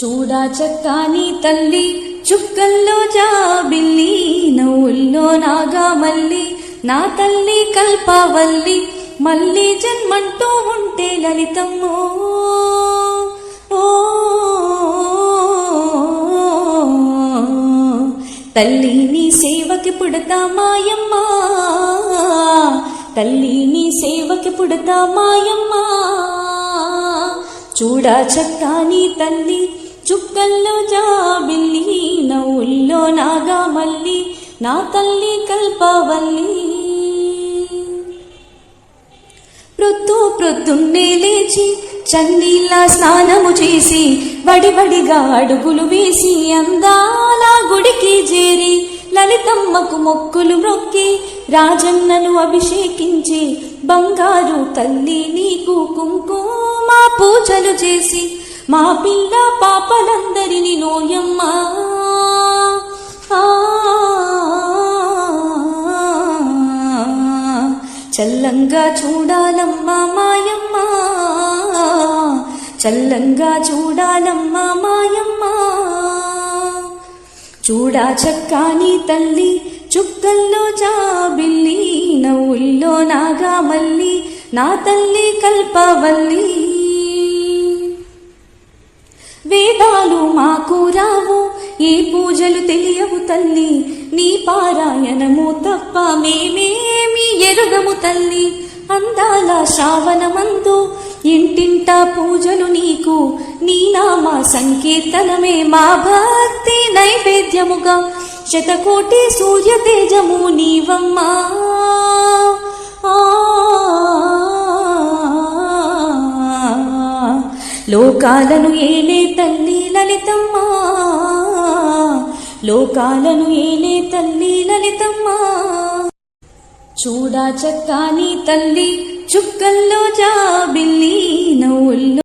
చూడా చక్కాని తల్లి చుక్కల్లో జాబిల్లి నవ్వుల్లో నాగామల్లి నా తల్లి కల్పవల్లి మళ్ళీ జన్మంటూ ఉంటే లలితమ్మో ఓ తల్లి నీ సేవకి పుడతా మాయమ్మ తల్లి నీ సేవకి పుడతా మాయమ్మ చూడా చక్కాని తల్లి చుక్కల్లో జాబిల్లి నవ్వుల్లో నాగామల్లి నా తల్లి కల్పవల్లి ప్రొద్దున్నే లేచి చన్నీళ్ళ స్నానము చేసి వడివడిగా అడుగులు వేసి అందాల గుడికి చేరి లలితమ్మకు మొక్కులు మొక్కి రాజన్నను అభిషేకించి బంగారు తల్లి నీకు కుంకుమ పూజలు చేసి మా పిల్ల పాపలందరినీ నోయమ్మ చల్లంగా చూడాలమ్మా మాయమ్మ చల్లంగా చూడాలమ్మా మాయమ్మ చూడా చక్కాని తల్లి చుక్కల్లో జాబిల్లి నవ్వుల్లో నాగామల్లి నా తల్లి కల్పవల్లి వేదాలు మాకు రావు ఈ పూజలు తెలియవు తల్లి నీ పారాయణము తప్ప మేమేమి ఎరుగము తల్లి అందాల శ్రావణమందు ఇంటింటా పూజలు నీకు నీ నామ సంకీర్తనమే మా భక్తి నైవేద్యముగా శతకోటి సూర్య తేజము నీవమ్మా లోకాలను ఏలే తల్లి లలితమ్మ లోకాలను ఏలే తల్లి లలితమ్మ చూడా చక్కాని తల్లి చుక్కల్లో జాబిల్లి నవ్వుల్లో